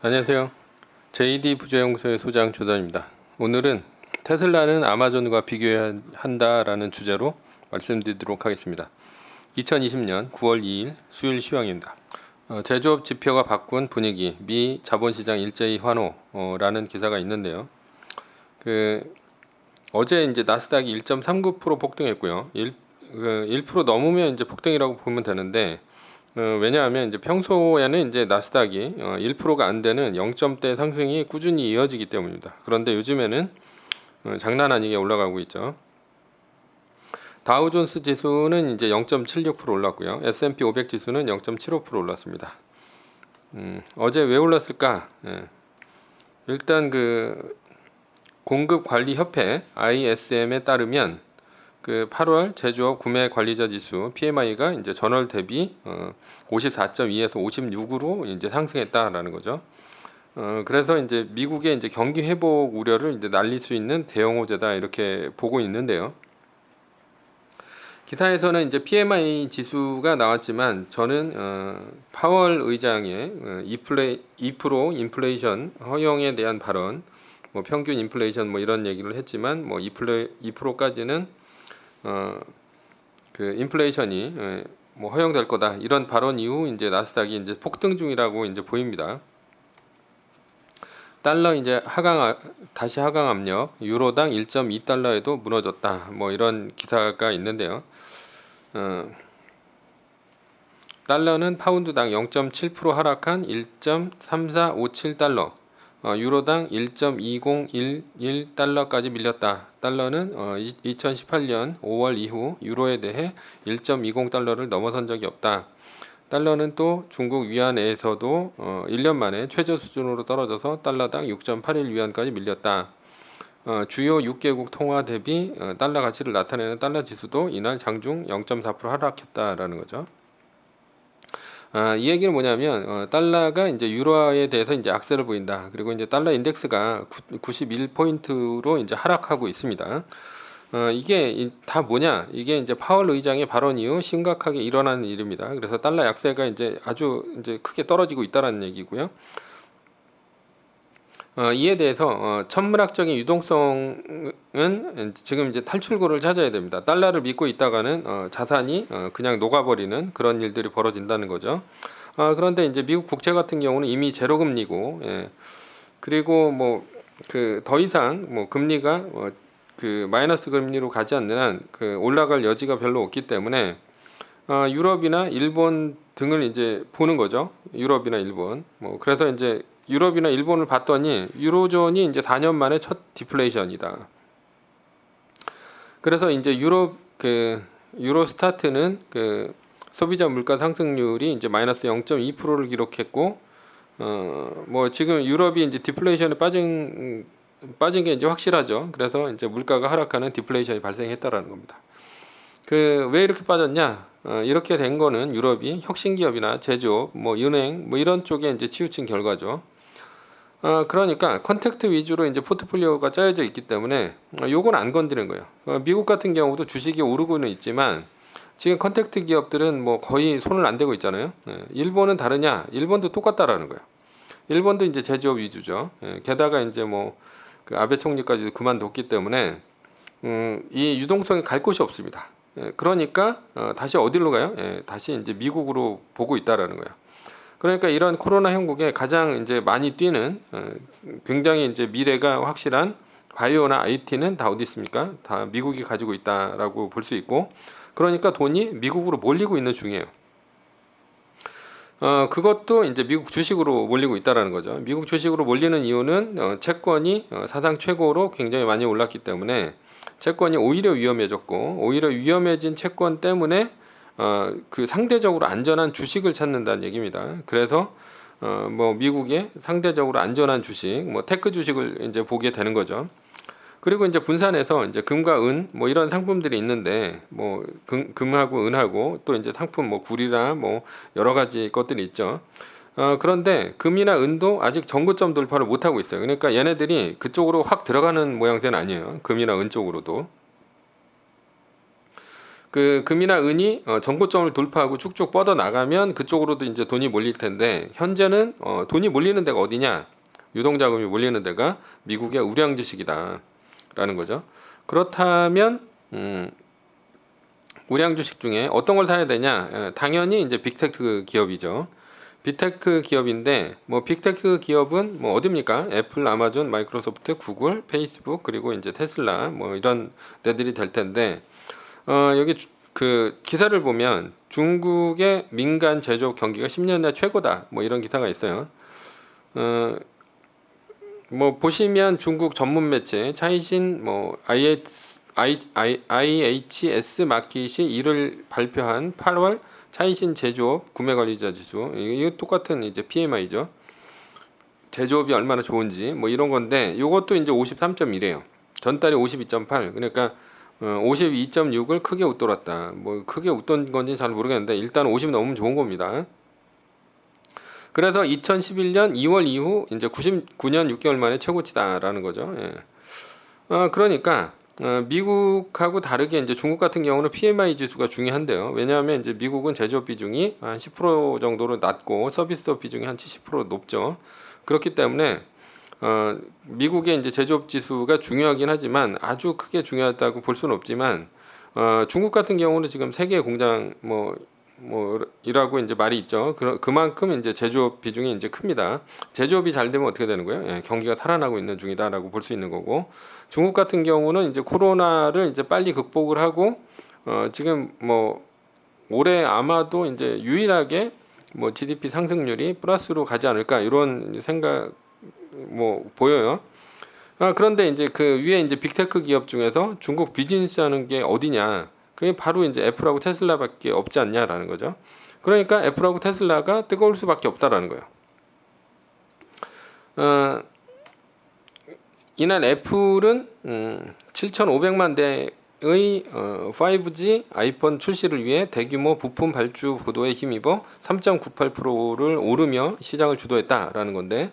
안녕하세요. JD 부자연구소의 소장 조단입니다. 오늘은 테슬라는 아마존과 비교해야 한다라는 주제로 말씀드리도록 하겠습니다. 2020년 9월 2일 수요일 시황입니다. 제조업 지표가 바꾼 분위기, 미 자본시장 일제히 환호라는 기사가 있는데요. 어제 이제 나스닥이 1.39% 폭등했고요. 1% 넘으면 이제 폭등이라고 보면 되는데, 왜냐하면 이제 평소에는 이제 나스닥이 1%가 안 되는 0점대 상승이 꾸준히 이어지기 때문입니다. 그런데 요즘에는 장난 아니게 올라가고 있죠. 다우존스 지수는 이제 0.76% 올랐고요. S&P 500 지수는 0.75% 올랐습니다. 어제 왜 올랐을까? 일단 공급관리협회 ISM에 따르면 8월 제조업 구매 관리자 지수 PMI가 이제 전월 대비 54.2에서 56으로 이제 상승했다라는 거죠. 그래서 이제 미국의 이제 경기 회복 우려를 이제 날릴 수 있는 대형 호재다 이렇게 보고 있는데요. 기사에서는 이제 PMI 지수가 나왔지만 저는 파월 의장의 2% 인플레이션 허용에 대한 발언, 뭐 평균 인플레이션 뭐 이런 얘기를 했지만 뭐 2%까지는 인플레이션이 뭐 허용될 거다 이런 발언 이후 이제 나스닥이 이제 폭등 중이라고 이제 보입니다. 달러 이제 다시 하강 압력, 유로당 1.2달러에도 무너졌다. 뭐 이런 기사가 있는데요. 달러는 파운드당 0.7% 하락한 1.3457달러, 유로당 1.2011달러까지 밀렸다. 달러는 2018년 5월 이후 유로에 대해 1.20달러를 넘어선 적이 없다. 달러는 또 중국 위안에서도 1년 만에 최저 수준으로 떨어져서 달러당 6.81위안까지 밀렸다. 주요 6개국 통화 대비 달러 가치를 나타내는 달러 지수도 이날 장중 0.4% 하락했다라는 거죠. 이 얘기는 뭐냐면 달러가 이제 유로화에 대해서 이제 악세를 보인다. 그리고 이제 달러 인덱스가 91포인트로 이제 하락하고 있습니다. 이게 다 뭐냐? 이게 이제 파월 의장의 발언 이후 심각하게 일어나는 일입니다. 그래서 달러 약세가 이제 아주 이제 크게 떨어지고 있다라는 얘기고요. 이에 대해서 천문학적인 유동성은 지금 이제 탈출구를 찾아야 됩니다. 달러를 믿고 있다가는 자산이 그냥 녹아버리는 그런 일들이 벌어진다는 거죠. 그런데 이제 미국 국채 같은 경우는 이미 제로 금리고, 그리고 뭐 더 이상 뭐 금리가 마이너스 금리로 가지 않는 한 올라갈 여지가 별로 없기 때문에 유럽이나 일본 등을 이제 보는 거죠. 유럽이나 일본. 뭐 그래서 이제 유럽이나 일본을 봤더니 유로존이 이제 4년 만에 첫 디플레이션이다. 그래서 이제 유로스타트는 소비자 물가 상승률이 이제 마이너스 0.2%를 기록했고, 뭐 지금 유럽이 이제 디플레이션에 빠진 게 이제 확실하죠. 그래서 이제 물가가 하락하는 디플레이션이 발생했다라는 겁니다. 왜 이렇게 빠졌냐? 이렇게 된 거는 유럽이 혁신기업이나 제조업, 뭐 은행, 뭐 이런 쪽에 이제 치우친 결과죠. 그러니까 컨택트 위주로 이제 포트폴리오가 짜여져 있기 때문에 요건 안 건드리는 거예요. 미국 같은 경우도 주식이 오르고는 있지만 지금 컨택트 기업들은 뭐 거의 손을 안 대고 있잖아요. 일본은 다르냐? 일본도 똑같다라는 거예요. 일본도 이제 제조업 위주죠. 게다가 이제 뭐 아베 총리까지도 그만뒀기 때문에 이 유동성이 갈 곳이 없습니다. 그러니까 다시 어디로 가요? 다시 이제 미국으로 보고 있다라는 거예요. 그러니까 이런 코로나 형국에 가장 이제 많이 뛰는 굉장히 이제 미래가 확실한 바이오나 IT는 다 어디 있습니까? 다 미국이 가지고 있다라고 볼 수 있고, 그러니까 돈이 미국으로 몰리고 있는 중이에요. 그것도 이제 미국 주식으로 몰리고 있다라는 거죠. 미국 주식으로 몰리는 이유는 채권이 사상 최고로 굉장히 많이 올랐기 때문에 채권이 오히려 위험해졌고, 오히려 위험해진 채권 때문에 상대적으로 안전한 주식을 찾는다는 얘기입니다. 그래서 뭐 미국의 상대적으로 안전한 주식, 뭐 테크 주식을 이제 보게 되는 거죠. 그리고 이제 분산해서 이제 금과 은 뭐 이런 상품들이 있는데, 뭐 금하고 은하고 또 이제 상품 뭐 구리나 뭐 여러 가지 것들이 있죠. 그런데 금이나 은도 아직 정고점 돌파를 못 하고 있어요. 그러니까 얘네들이 그쪽으로 확 들어가는 모양새는 아니에요. 금이나 은 쪽으로도. 그 금이나 은이 정고점을 돌파하고 쭉쭉 뻗어 나가면 그쪽으로도 이제 돈이 몰릴 텐데 현재는 돈이 몰리는 데가 어디냐? 유동자금이 몰리는 데가 미국의 우량 주식이다라는 거죠. 그렇다면 우량 주식 중에 어떤 걸 사야 되냐? 당연히 이제 빅테크 기업이죠. 빅테크 기업인데 뭐 빅테크 기업은 뭐 어디입니까? 애플, 아마존, 마이크로소프트, 구글, 페이스북 그리고 이제 테슬라 뭐 이런 데들이 될 텐데 여기 그 기사를 보면 중국의 민간 제조업 경기가 10년 내 최고다 뭐 이런 기사가 있어요. 뭐 보시면 중국 전문 매체 차이신 뭐 IHS 마켓이 1월 발표한 8월 차이신 제조업 구매 관리자 지수 이거 똑같은 이제 PMI죠. 제조업이 얼마나 좋은지 뭐 이런 건데 이것도 이제 53.1이에요. 전달이 52.8 그러니까 52.6을 크게 웃돌았다. 뭐 크게 웃돈 건지 잘 모르겠는데 일단 50 넘으면 좋은 겁니다. 그래서 2011년 2월 이후 이제 99년 6개월 만에 최고치다라는 거죠. 예. 그러니까 미국하고 다르게 이제 중국 같은 경우는 PMI 지수가 중요한데요. 왜냐하면 이제 미국은 제조업 비중이 한 10% 정도로 낮고 서비스업 비중이 한 70% 높죠. 그렇기 때문에 미국의 이제 제조업 지수가 중요하긴 하지만 아주 크게 중요하다고 볼 수는 없지만 중국 같은 경우는 지금 세계 공장 이라고 이제 말이 있죠. 그만큼 이제 제조업 비중이 이제 큽니다. 제조업이 잘 되면 어떻게 되는 거예요? 예, 경기가 살아나고 있는 중이다라고 볼 수 있는 거고 중국 같은 경우는 이제 코로나를 이제 빨리 극복을 하고 지금 뭐 올해 아마도 이제 유일하게 뭐 GDP 상승률이 플러스로 가지 않을까 이런 생각 뭐 보여요. 그런데 이제 그 위에 이제 빅테크 기업 중에서 중국 비즈니스 하는 게 어디냐? 그게 바로 이제 애플하고 테슬라밖에 없지 않냐라는 거죠. 그러니까 애플하고 테슬라가 뜨거울 수밖에 없다라는 거예요. 이날 애플은 7,500만 대의 5G 아이폰 출시를 위해 대규모 부품 발주 보도에 힘입어 3.98%를 오르며 시장을 주도했다라는 건데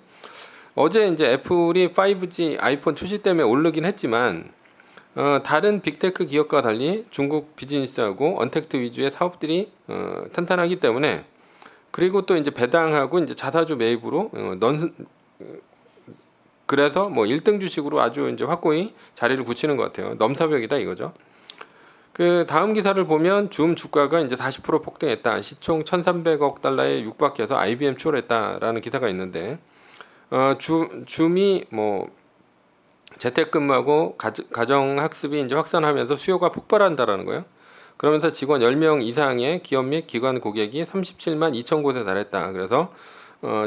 어제 이제 애플이 5G 아이폰 출시 때문에 오르긴 했지만 다른 빅테크 기업과 달리 중국 비즈니스하고 언택트 위주의 사업들이 탄탄하기 때문에 그리고 또 이제 배당하고 이제 자사주 매입으로 그래서 뭐 1등 주식으로 아주 이제 확고히 자리를 굳히는 것 같아요. 넘사벽이다 이거죠. 그 다음 기사를 보면 줌 주가가 이제 40% 폭등했다. 시총 1,300억 달러에 육박해서 IBM 추월했다라는 기사가 있는데 줌이 뭐 재택근무하고 가정학습이 이제 확산하면서 수요가 폭발한다라는 거예요. 그러면서 직원 10명 이상의 기업 및 기관 고객이 37만 2천 곳에 달했다. 그래서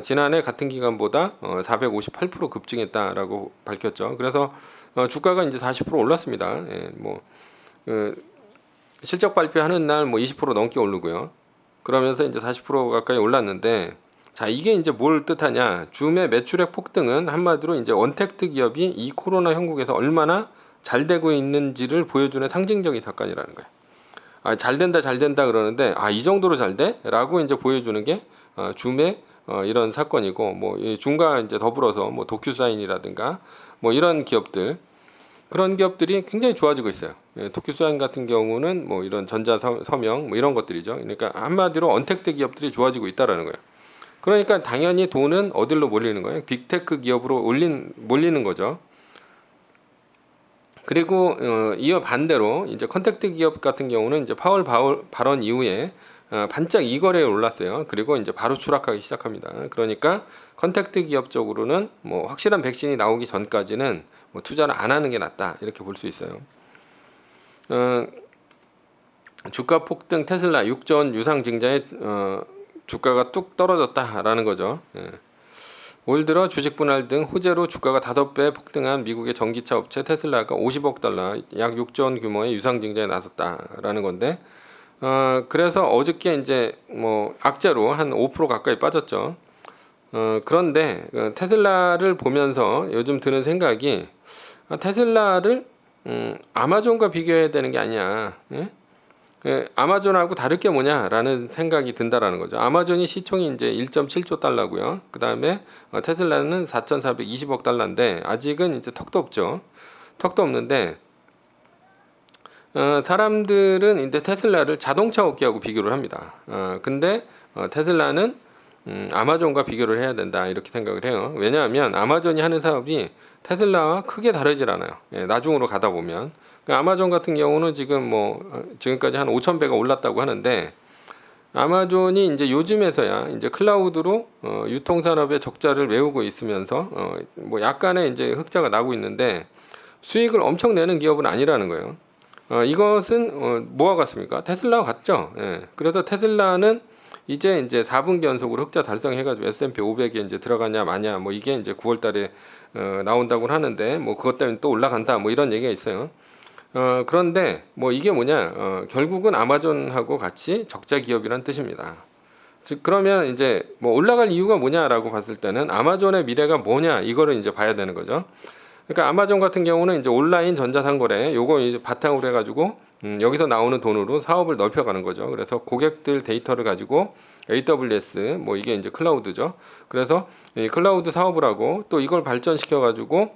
지난해 같은 기간보다 458% 급증했다라고 밝혔죠. 그래서 주가가 이제 40% 올랐습니다. 예, 뭐 실적 발표하는 날 뭐 20% 넘게 오르고요. 그러면서 이제 40% 가까이 올랐는데 자, 이게 이제 뭘 뜻하냐? 줌의 매출액 폭등은 한마디로 이제 언택트 기업이 이 코로나 형국에서 얼마나 잘 되고 있는지를 보여주는 상징적인 사건이라는 거예요. 잘 된다 그러는데 이 정도로 잘 돼? 라고 이제 보여주는 게 줌의 이런 사건이고 뭐 줌과 이제 더불어서 뭐 도큐사인이라든가 뭐 이런 기업들 그런 기업들이 굉장히 좋아지고 있어요. 도큐사인 같은 경우는 뭐 이런 전자 서명 뭐 이런 것들이죠. 그러니까 한마디로 언택트 기업들이 좋아지고 있다라는 거예요. 그러니까 당연히 돈은 어디로 몰리는 거예요? 빅테크 기업으로 몰리는 거죠. 그리고 이어 반대로 이제 컨택트 기업 같은 경우는 이제 파월 발언 이후에 반짝 이 거래에 올랐어요. 그리고 이제 바로 추락하기 시작합니다. 그러니까 컨택트 기업 쪽으로는 뭐 확실한 백신이 나오기 전까지는 뭐 투자를 안 하는 게 낫다 이렇게 볼 수 있어요. 주가 폭등 테슬라 6조 원 유상 증자에 주가가 뚝 떨어졌다라는 거죠. 예. 올 들어 주식 분할 등 호재로 주가가 5배 폭등한 미국의 전기차 업체 테슬라가 50억 달러 약 6조 원 규모의 유상 증자에 나섰다라는 건데 그래서 어저께 이제 뭐 악재로 한 5% 가까이 빠졌죠. 그런데 테슬라를 보면서 요즘 드는 생각이 테슬라를 아마존과 비교해야 되는 게 아니야. 예? 아마존하고 다를 게 뭐냐라는 생각이 든다라는 거죠. 아마존이 시총이 이제 1.7조 달러고요. 그 다음에 테슬라는 4,420억 달러인데 아직은 이제 턱도 없죠. 턱도 없는데 사람들은 이제 테슬라를 자동차 업계하고 비교를 합니다. 근데 테슬라는 아마존과 비교를 해야 된다 이렇게 생각을 해요. 왜냐하면 아마존이 하는 사업이 테슬라와 크게 다르질 않아요. 예, 나중으로 가다 보면 아마존 같은 경우는 지금 지금까지 한 5,000배가 올랐다고 하는데 아마존이 이제 요즘에서야 이제 클라우드로 유통산업의 적자를 메우고 있으면서 약간의 이제 흑자가 나고 있는데 수익을 엄청 내는 기업은 아니라는 거예요. 이것은 뭐와 같습니까? 테슬라와 같죠. 예. 그래서 테슬라는 이제 4분기 연속으로 흑자 달성해가지고 S&P 500에 이제 들어가냐 마냐 이게 이제 9월달에 나온다고 하는데 그것 때문에 또 올라간다 이런 얘기가 있어요. 그런데 이게 뭐냐 결국은 아마존하고 같이 적자 기업이란 뜻입니다. 즉 그러면 이제 올라갈 이유가 뭐냐라고 봤을 때는 아마존의 미래가 뭐냐 이거를 이제 봐야 되는 거죠. 그러니까 아마존 같은 경우는 이제 온라인 전자상거래 요거 이제 바탕으로 해가지고 여기서 나오는 돈으로 사업을 넓혀가는 거죠. 그래서 고객들 데이터를 가지고 AWS 이게 이제 클라우드죠. 그래서 이 클라우드 사업을 하고 또 이걸 발전시켜 가지고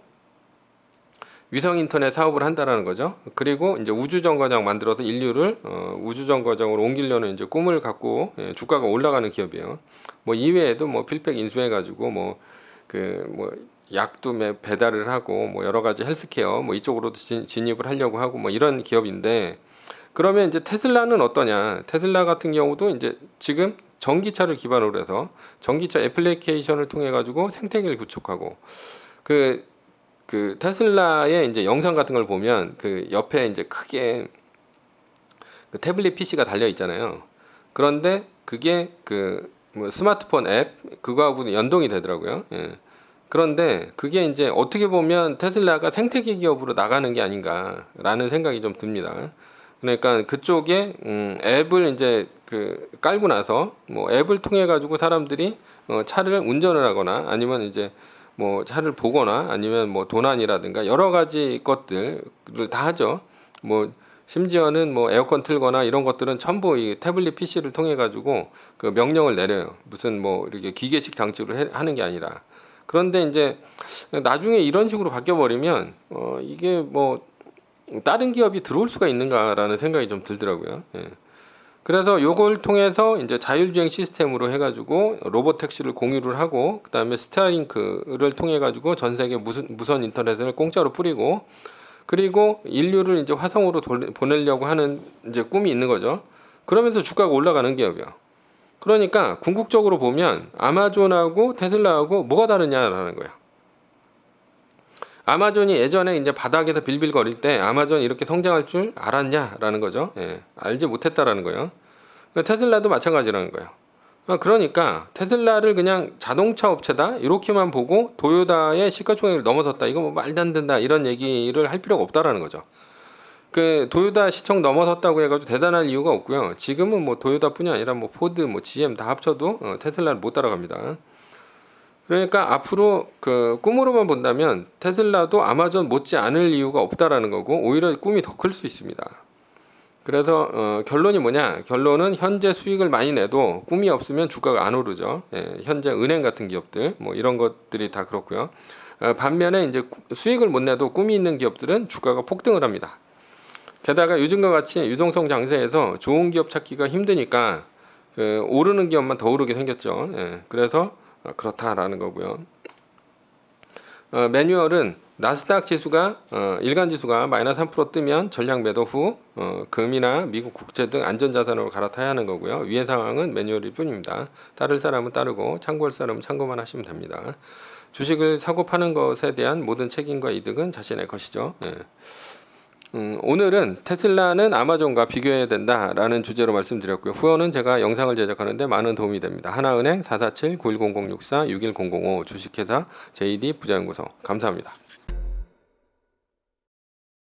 위성 인터넷 사업을 한다라는 거죠. 그리고 이제 우주 정거장 만들어서 인류를 우주 정거장으로 옮기려는 이제 꿈을 갖고 주가가 올라가는 기업이에요. 이외에도 필백 인수해 가지고 약도 배달을 하고 여러 가지 헬스케어 이쪽으로도 진입을 하려고 하고 이런 기업인데 그러면 이제 테슬라는 어떠냐? 테슬라 같은 경우도 이제 지금 전기차를 기반으로 해서 전기차 애플리케이션을 통해 가지고 생태계를 구축하고 그 테슬라의 이제 영상 같은 걸 보면 그 옆에 이제 크게 그 태블릿 PC가 달려 있잖아요. 그런데 그게 스마트폰 앱 그거하고 연동이 되더라고요. 예. 그런데 그게 이제 어떻게 보면 테슬라가 생태계 기업으로 나가는 게 아닌가라는 생각이 좀 듭니다. 그러니까 그쪽에 앱을 이제 깔고 나서 앱을 통해 가지고 사람들이 차를 운전을 하거나 아니면 이제 차를 보거나 아니면 도난이라든가 여러 가지 것들을 다 하죠. 심지어는 에어컨 틀거나 이런 것들은 전부 이 태블릿 PC를 통해 가지고 그 명령을 내려요. 무슨 이렇게 기계식 장치로 하는 게 아니라. 그런데 이제 나중에 이런 식으로 바뀌어 버리면 이게 다른 기업이 들어올 수가 있는가라는 생각이 좀 들더라고요. 예. 그래서 요걸 통해서 이제 자율주행 시스템으로 해가지고 로봇 택시를 공유를 하고 그 다음에 스타링크를 통해 가지고 전 세계 무선 인터넷을 공짜로 뿌리고 그리고 인류를 이제 화성으로 보내려고 하는 이제 꿈이 있는 거죠. 그러면서 주가가 올라가는 기업이야. 그러니까 궁극적으로 보면 아마존하고 테슬라하고 뭐가 다르냐라는 거야. 아마존이 예전에 이제 바닥에서 빌빌거릴 때 아마존 이렇게 성장할 줄 알았냐라는 거죠. 예, 알지 못했다라는 거예요. 테슬라도 마찬가지라는 거예요. 그러니까 테슬라를 그냥 자동차 업체다 이렇게만 보고 도요타의 시가총액을 넘어섰다 이거 말도 안 된다 이런 얘기를 할 필요가 없다라는 거죠. 도요타 시총 넘어섰다고 해가지고 대단할 이유가 없고요. 지금은 도요타뿐이 아니라 포드, GM 다 합쳐도 테슬라를 못 따라갑니다. 그러니까 앞으로 꿈으로만 본다면 테슬라도 아마존 못지 않을 이유가 없다라는 거고 오히려 꿈이 더 클 수 있습니다. 그래서 결론이 뭐냐? 결론은 현재 수익을 많이 내도 꿈이 없으면 주가가 안 오르죠. 예, 현재 은행 같은 기업들 이런 것들이 다 그렇고요. 반면에 이제 수익을 못 내도 꿈이 있는 기업들은 주가가 폭등을 합니다. 게다가 요즘과 같이 유동성 장세에서 좋은 기업 찾기가 힘드니까 오르는 기업만 더 오르게 생겼죠. 예, 그래서 그렇다라는 거고요. 매뉴얼은 나스닥 지수가 일간 지수가 마이너스 3% 뜨면 전량 매도 후 금이나 미국 국채 등 안전자산으로 갈아타야 하는 거고요. 위의 상황은 매뉴얼일 뿐입니다. 따를 사람은 따르고 참고할 사람은 참고만 하시면 됩니다. 주식을 사고 파는 것에 대한 모든 책임과 이득은 자신의 것이죠. 예. 오늘은 테슬라는 아마존과 비교해야 된다라는 주제로 말씀드렸고요. 후원은 제가 영상을 제작하는데 많은 도움이 됩니다. 하나은행 447-910064-61005 주식회사 JD 부자연구소 감사합니다.